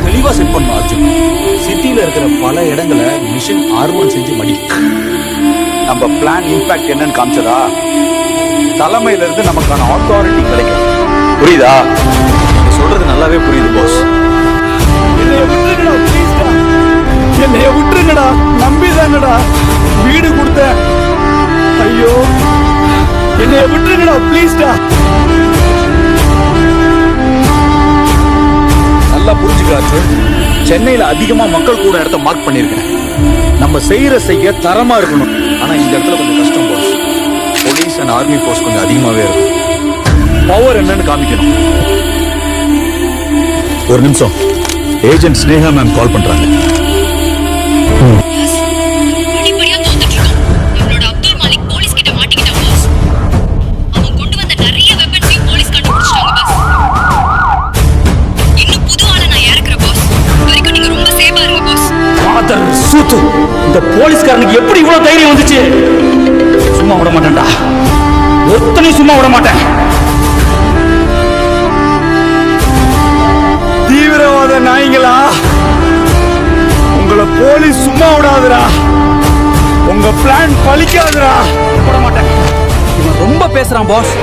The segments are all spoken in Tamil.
தெளிவா செட் பண்ணணும் அர்ஜுன். சிட்டில இருக்கிற பல இடங்களை மிஷன் ஆர்வம் செஞ்சு மடி. நம்ம பிளான் இம்பாக்ட் என்னன்னு காமிச்சதா தலைமையில இருந்து நமக்கான அத்தாரிட்டி கிடைக்கும். புரியுதா? சொல்றது நல்லாவே புரியுது பாஸ். என்னைய விட்டுருங்கடா, நம்பிதாங்கடா வீடு கொடுத்த. ஐயோ என்னைய விட்டுருங்கடா ப்ளீஸ்டா. நல்லா புரிஞ்சுக்காச்சு. சென்னையில அதிகமா மக்கள் கூட இடத்த மார்க் பண்ணிருக்கேன். நம்ம செய்ய தரமா இருக்கணும். ஆனா இந்த இடத்துல கொஞ்சம் கஷ்டம் boss. Police and army force கொஞ்சம் அதிகமாவே இருக்கும். பவர் என்னன்னு காமிக்கணும். ஒரு நிமிஷம், ஏஜென்ட் ஸ்னேகா மேம் கால் பண்றாங்க. இந்த போலீஸ்காரனுக்கு எப்படி இவ்வளவு தைரியம் வந்துச்சு? சும்மா விட மாட்டேன்டா, ஒத்தனை சும்மா விட மாட்டேன். தீவிரவாத நாய்களா, உங்களை போலீஸ் சும்மா விடாதுடா. உங்க பிளான் பலிக்காதுடா. விட மாட்டேன். இவன் ரொம்ப பேசுறான் பாஸ்.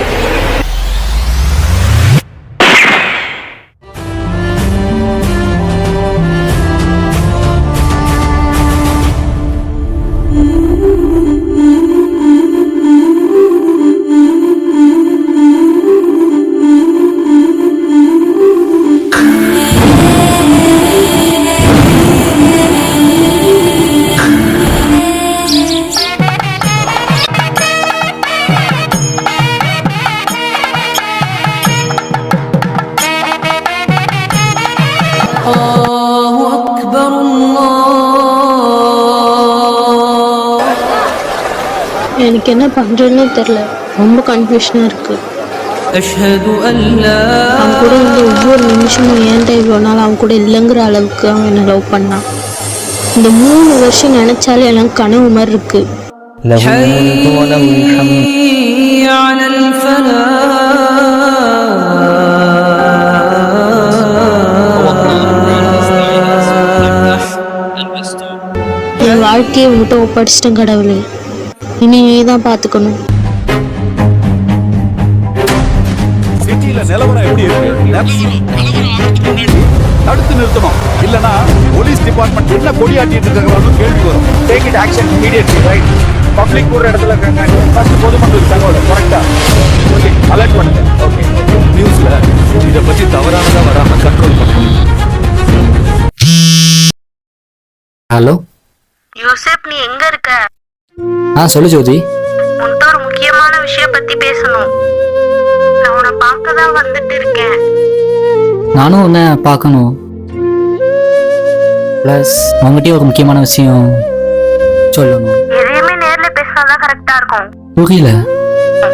எனக்கு என்ன பண்றேன்னு தெரியல, ரொம்ப கன்ஃபியூஷனா இருக்கு. அவன் கூட இந்த ஒவ்வொரு நிமிஷமும் ஏன்டா இவ்வளோ நாள் அவன் கூட இல்லைங்கிற அளவுக்கு அவன் என்ன லவ் பண்ணான். இந்த 3 வருஷம் நினைச்சாலே எனக்கு கனவு மாதிரி இருக்கு. என் வாழ்க்கையை உங்ககிட்ட ஒப்படைச்சிட்டேன் கடவுளே, இனி நீதான் பாத்துக்கணும். சிட்டில நிலவரம் எப்படி இருக்கு? தடுத்து நிறுத்தணும். இல்லனா போலீஸ் டிபார்ட்மெண்ட் என்ன கொடியாட்டிட்டு இருக்காங்கன்னு கேள்வி வரும். Take it action immediately, right? Public கூற இடத்துல ஃபர்ஸ்ட் பொதுமக்களுக்கு தகவல் கரெக்ட்டா ஓகே அலர்ட் பண்ணுங்க. ஓகே, நியூஸ்ல இத பத்தி தவறானதா வராம கண்ட்ரோல் பண்ணணும். ஹலோ யோசேப், நீ எங்க இருக்க? சொல்லு ஜோதி. உன்கிட்ட ஒரு முக்கியமான விஷயம் பத்தி பேசணும். நான் உன்னை பார்க்கதான் வந்துட்டு இருக்கேன். நானும் உன்னை பார்க்கணும். ப்ளஸ் உங்ககிட்ட ஒரு முக்கியமான விஷயம் சொல்லணும். எதையுமே நேர்ல பேசினாதான் கரெக்டா இருக்கும். புரியல.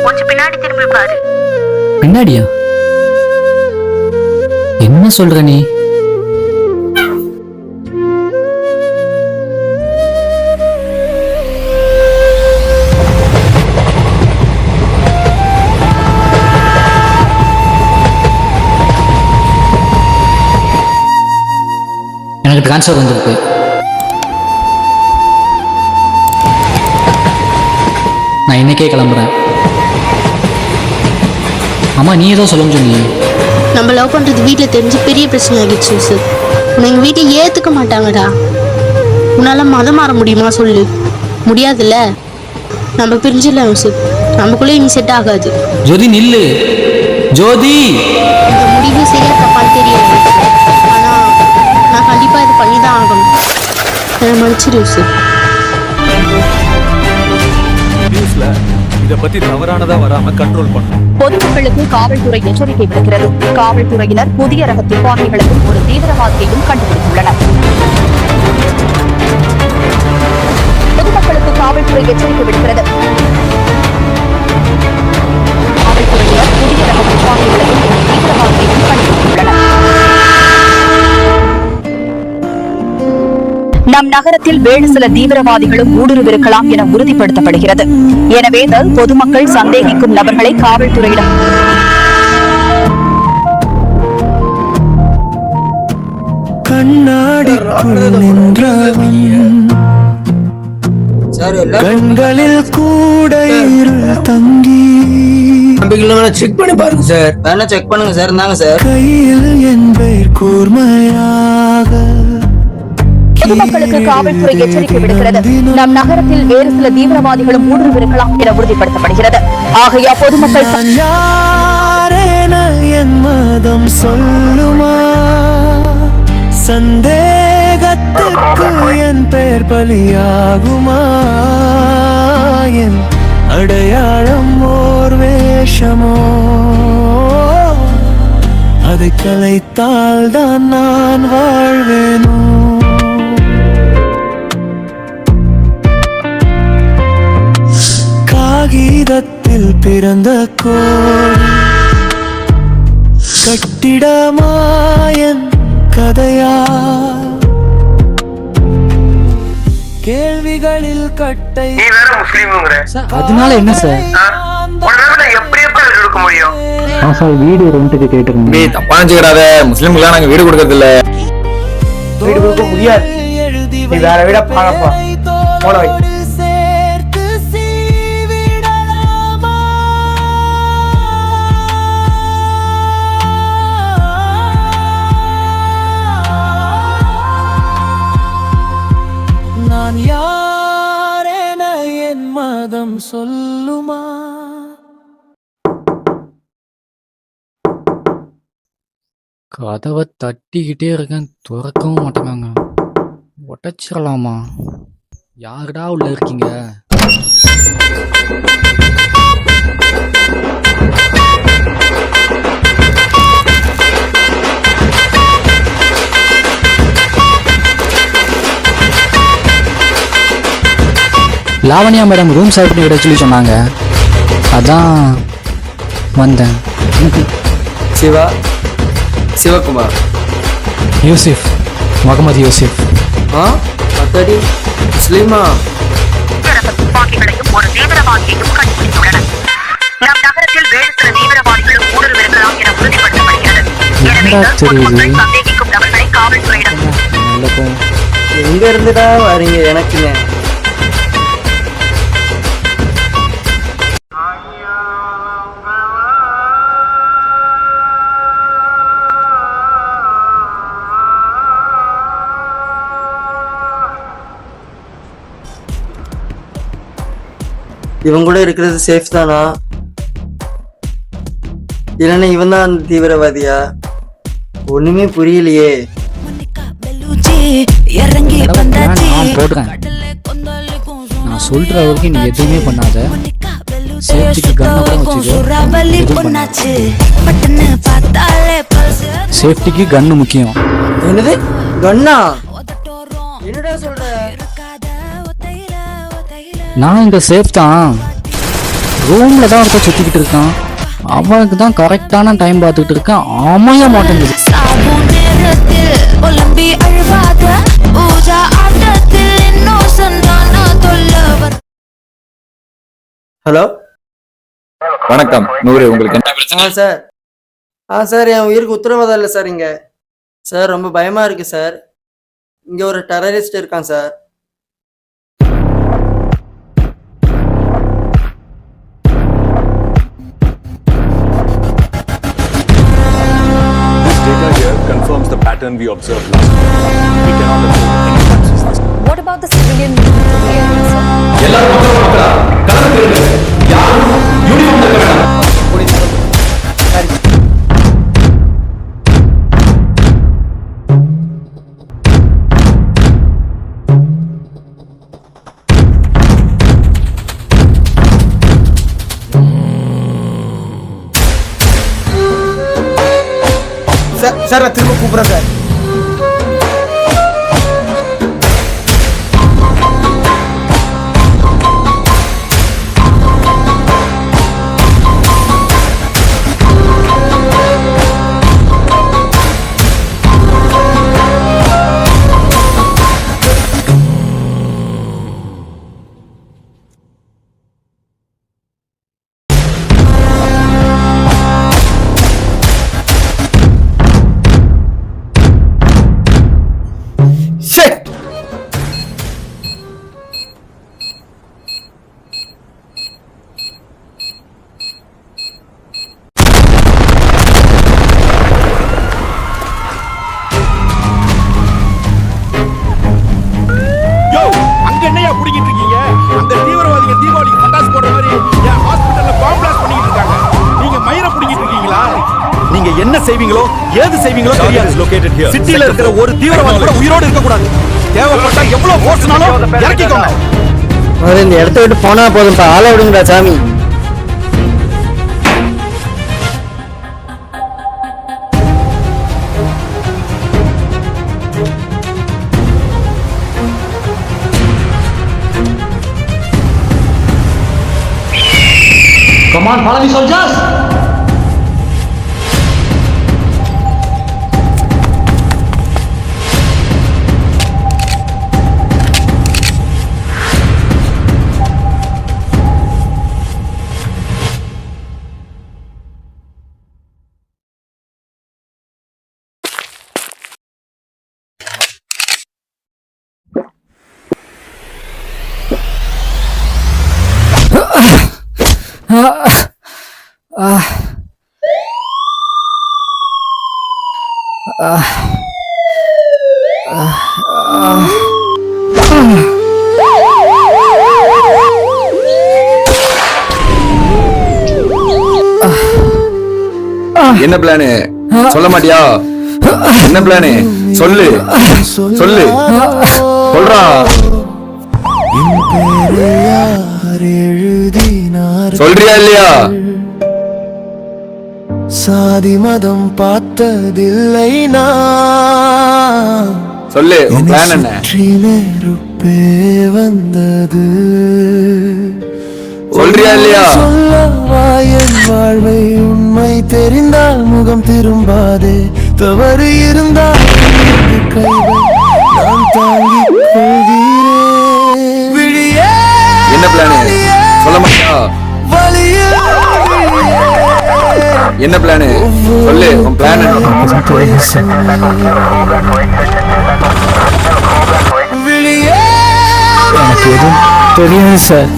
கொஞ்சம் பின்னாடி திரும்பி பாரு. பின்னாடியா? என்ன சொல்ற நீ? எனக்கு ட்ரான்ஸ்ஃபர் வந்திருக்கு. நான் இன்னைக்கே கிளம்புறேன். அம்மா, நீ ஏதோ சொல்ல சொன்னீங்க. நம்ம லவ் பண்றது வீட்டில் தெரிஞ்சு பெரிய பிரச்சனை ஆகிடுச்சு சார். உன்னை எங்கள் வீட்டில் ஏற்றுக்க மாட்டாங்கடா. உன்னால மதம் மாற முடியுமா சொல்லு? முடியாதுல்ல. நம்ம பிரிஞ்சிடலாம் சார். நமக்குள்ளே இனி செட் ஆகாது. ஜோதி நில்லு. ஜோதி, இந்த முடிவு சரியா தப்பான்னு தெரியல, ஆனால் நான் கண்டிப்பாக இது பண்ணி தான் ஆகணும். என்னை மன்னிச்சிரு சார். நியூஸ்ல இத பத்தி தவறானதா வராம கண்ட்ரோல் பண்ணணும். பொதுமக்களுக்கு காவல்துறை எச்சரிக்கை விடுக்கிறது. காவல்துறையினர் புதிய ரக துப்பாக்கிகளையும் ஒரு தீவிரவாதியையும் கண்டுபிடித்துள்ளனர். பொதுமக்களுக்கு காவல்துறை எச்சரிக்கை விடுக்கிறது. காவல்துறையினர் புதிய ரக துப்பாக்கிகளையும் ஒரு தீவிரவாதியையும் கண்டுபிடித்துள்ளனர். நம் நகரத்தில் வேறு சில தீவிரவாதிகளும் ஊடுருவிருக்கலாம் என உறுதிப்படுத்தப்படுகிறது. எனவே பொதுமக்கள் சந்தேகிக்கும் நபர்களை காவல்துறையிடம் கண்ணாடிக்குள் நின்றவன் கண்களில் கூட இருள் தங்கி செக் பண்ணி பாருங்க சார். வேணா செக் பண்ணுங்க சார். இருந்தாங்க சார். கையில் என் பெயர் கூர்மையாக பொதுமக்களுக்கு காவல்துறை எச்சரிக்கை விடுக்கிறது. நம் நகரத்தில் வேறு சில தீவிரவாதிகளும் ஊடுருவிருக்கலாம் என உறுதிப்படுத்தப்படுகிறது. ஆகையா பொதுமக்கள் நான் யாரென என் மதம் சொல்லுமா? சந்தேகத்துக்கு என் பெயர் பலியாகுமா? என் அடையாளம் ஓர் வேஷமோ? அதை கலைத்தால் தான் நான் வாழ்வேனோ? காகிதத்தில் பிறந்த கோடி கட்டிடமாயன் கதையா? கேள்விகளில் கட்டை. நீ வேற முஸ்லீம்ங்கற. அதனால என்ன சார்? உன்னால எப்படி இருக்க முடியும்? சார் வீடு ரெண்டுக்கு கேட்டுருங்க. நீ தப்பா நினைச்சுக்கிறாத. முஸ்லிம்களுக்கு நாங்க வீடு கொடுக்கறது இல்ல. வீடு கொடுக்க முடியாது. நீ வேற வீட பாருப்பா. போட வை. நான் யாரென என் மதம் சொல்லுமா? கதவை தட்டிக்கிட்டே இருக்கேன், திறக்கவும் மாட்டேங்காங்க. உடைச்சிடலாமா? யாருடா உள்ள இருக்கீங்க? லாவண்யா மேடம் ரூம் சாப்பிட்டு விட சொல்லி சொன்னாங்க, அதான் வந்தேன். சிவா, சிவகுமார், யூசிஃப், முகமது யூசிஃப். அத்தடி முஸ்லீமா? துப்பாக்கிகளையும் ஒரு தீவிரவாதியையும் கண்டுபிடித்துள்ளனர். நம் நகரத்தில் வேறு சில தீவிரவாதிகளும் ஊடுருவிருக்கலாம் என உறுதிப்படுத்தப்படுகிறது. எனவே பொதுமக்கள் சந்தேகிக்கும் நபர்களை காவல்துறையிடம். எங்க இருந்துடா வரீங்க? எனக்குங்க இவன் கூட இருக்கிறது சேஃப் தானா? இல்லைன்னா இவன் தான் அந்த தீவிரவாதியா? ஒண்ணுமே புரியலையே. நான் போடுறேன், நான் சொல்ற வரைக்கும் நீ எதுவுமே பண்ணாத. சேஃப்டிக்கு கண்ணை கூட வச்சுக்கோ, எதுவும் பண்ணாத. சேஃப்டிக்கு கன்னு முக்கியம். என்னது கண்ணா? என்னடா சொல்ற? நான் இங்க சேஃப் தான். ரூம்ல தான் ஒருத்தர் சுத்திக்கிட்டு இருக்கான். அவனுக்கு தான் கரெக்டான டைம் பார்த்துக்கிட்டு இருக்கேன், அமைய மாட்டேங்குது. ஹலோ, வணக்கம். நூறு, உங்களுக்கு என்ன பிரச்சனை? சார். சார், என் உயிருக்கு உத்தரவாதம் இல்லை சார். இங்க சார் ரொம்ப பயமா இருக்கு சார். இங்க ஒரு டெரரிஸ்ட் இருக்கான் sir. Data here confirms the pattern we observed last week. We cannot afford any lapses. What about the civilian clearance? Sir, நான் திரும்ப கூப்பிடுறேன் சார். என்ன செய்வீங்களோ ஏது செய்வீங்களோ தெரியாது. சிட்டில இருக்கிற ஒரு தீவிரவாதி கூட உயிரோடு இருக்க கூடாது. தேவைப்பட்டா எவ்வளவு போர்ஸ்னாலும் இறக்கிக்கோங்க. இந்த இடத்த விட்டு போனா போதும்பா, ஆள விடுங்கடா சாமி. Come on, follow me, soldiers! என்ன பிளானு சொல்ல மாட்டியா? என்ன பிளானு சொல்லு சொல்லு சொல்றா. சொல்றியா இல்லையா? சாதி மதம் பார்த்ததில்லை நான். சொல்லு உன் பிளான் என்ன? நெருப்பே வந்தது. சொல்றியா இல்லையா? சொல்லவா என் வாழ்வை உண்மை தெரிந்தால் முகம் திரும்பாதே. தவறு இருந்தால் கைவை நான் தாங்கிக் கொள்கிறேன். விழியே என்ன பிளானு சொல்ல மாட்டியா? வலியில் என்ன பிளானு சொல்லு உன் பிளான் என்ன? விழியே எனக்கு எதுவும் தெரியாது சார்.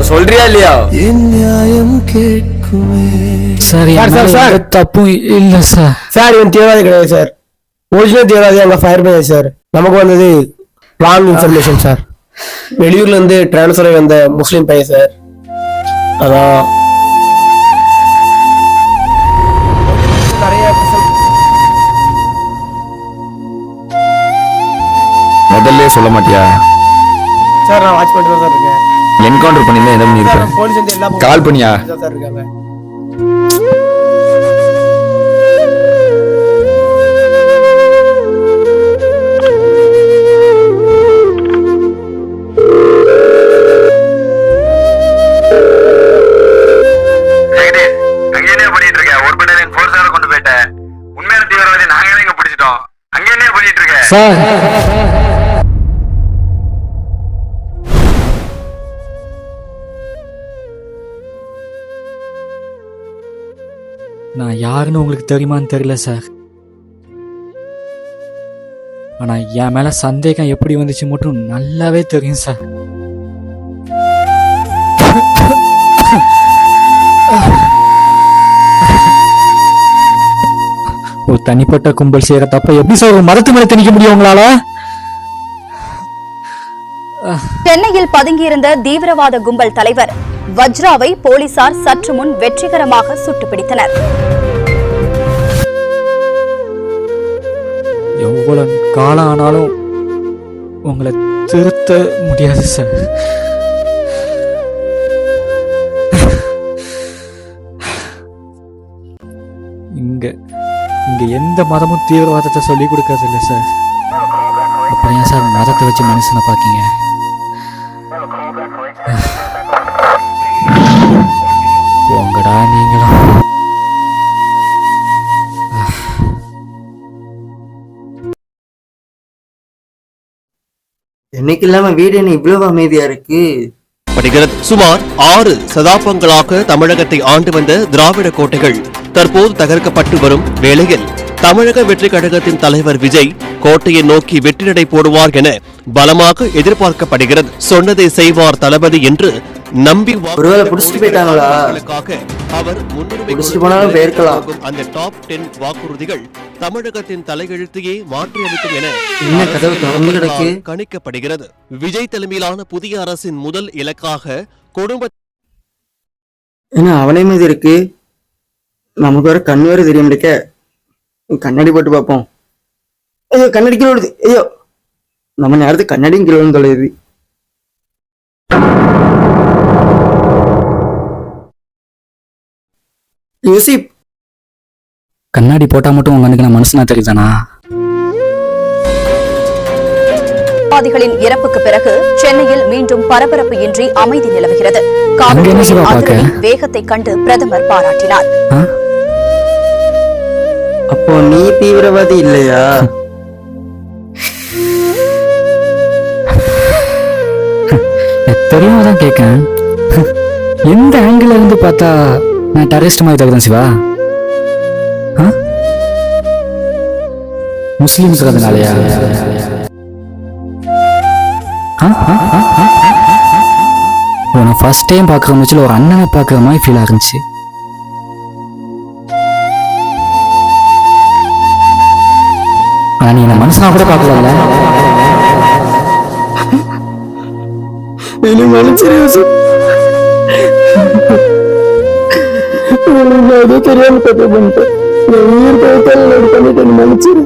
சொல்றியா இல்லையா? என் நியாயம் கேட்குமே. சார் சார் தப்பும் இல்ல சார். சார் இவன் தீவிரவாதி கிடையாது சார். ஒரிஜினல் தீவிரவாதி அங்க ஃபயர் பண்ணது சார். நமக்கு வந்தது ராங் இன்ஃபர்மேஷன் சார். வெளியூர்ல இருந்து டிரான்ஸ்ஃபர் ஆகி வந்த முஸ்லீம் பையன் சார். அதான் முதல்ல சொல்ல மாட்டியா? சார் நான் வாட்ச் பண்ணிட்டு தான் இருக்கேன். என்கவுண்டர் பண்ணிருந்தேன் என்ன பண்ணிருப்பேன்? போலீஸ் வந்து எல்லா கால் பண்ணியா? சார் இருக்காங்க. சார் நான் யாருன்னு உங்களுக்கு தெரியுமான்னு தெரியல சார். ஆனா என் மேல சந்தேகம் எப்படி வந்துச்சு மட்டும் நல்லாவே தெரியும் சார். ஒரு தனிப்பட்ட கும்பல் செய்யற தப்ப எப்படி சார் ஒரு மதத்து மேல திணிக்க முடியும் உங்களால? சென்னையில் பதுங்கியிருந்த தீவிரவாத கும்பல் தலைவர் வஜ்ராவை போலீசார் சற்று முன் வெற்றிகரமாக சுட்டுப்பிடித்தனர். எவ்வளவு காலம் ஆனாலும் உங்களை திருத்த முடியாது சார். இங்க எந்த மதமும் தீவிரவாதத்தை சொல்லி கொடுக்கறது இல்லை சார். அப்புறம் ஏன் சார் மதத்தை வச்சு மனுஷனை பாக்கீங்க? போங்கடா நீங்களும். என்னைக்கு இல்லாம வீடு என்ன இவ்வளவு அமைதியா இருக்கு? சுமார் 6 சதாப்தங்களாக தமிழகத்தை ஆண்டு வந்த திராவிட கோட்டைகள் தற்போது தகர்க்கப்பட்டு வரும் வேளையில் தமிழக வெற்றி கழகத்தின் தலைவர் விஜய் கோட்டையை நோக்கி வெற்றி நடை போடுவார் என பலமாக எதிர்பார்க்கப்படுகிறது. சொன்னதை செய்வார் தளபதி என்று நம்பி ஒருவேளை புடிச்சிட்டு போயிட்டாங்களா? அவர் புடிச்சிட்டு போனாலும் போயிருக்கலாம். அந்த டாப் 10 வாக்குறுதிகள் தமிழகத்தின் தலையெழுத்தையே மாற்றியமைக்கும் என என்ன கதவு திறந்து கிடக்கு? கணிக்கப்படுகிறது. விஜய் தலைமையிலான புதிய அரசின் முதல் இலக்காக குடும்ப ஏன்னா அவனே மீது இருக்கு, நமக்கு வேற கண் வேற தெரிய முடிக்க. கண்ணாடி போட்டு பார்ப்போம். ஐயோ கண்ணாடி கீழே விடுது. ஐயோ நம்ம நேரத்துக்கு கண்ணாடியும் கீழே விழுந்து தொலையுது. யூசிப், கண்ணாடி போட்டா மட்டும் உங்க கண்ணுக்கு நான் மனுஷனா தெரியுதானா? தீவிரவாதிகளின் இறப்புக்கு பிறகு சென்னையில் மீண்டும் பரபரப்பு இன்றி அமைதி நிலவுகிறது. அங்க என்ன சிவா பார்க்க? காவல்துறையின் வேகத்தை கண்டு பிரதமர் பாராட்டினார். அப்போ நீ தீவிரவாதி இல்லையா? தெரியாம தான் கேட்கேன். எந்த ஆங்கிள் இருந்து பார்த்தா நான் டெரரிஸ்ட் மாதிரி தகுதான் சிவா? முஸ்லிம்ஸ் அதனாலயா? உன்னை ஃபர்ஸ்ட் டைம் பார்க்குற முச்சில் ஒரு அண்ணனை பார்க்குற மாதிரி ஃபீல் ஆயிருந்துச்சு. ஆனா நீ என்ன மனுஷனா கூட பார்க்கல. என்ன மன்னிச்சிரு யூசுப். தெரியாம தப்பு பண்ணிட்டேன். உயிர் போயிட்டாலும் பண்ணிட்டேன், மன்னிச்சிரு.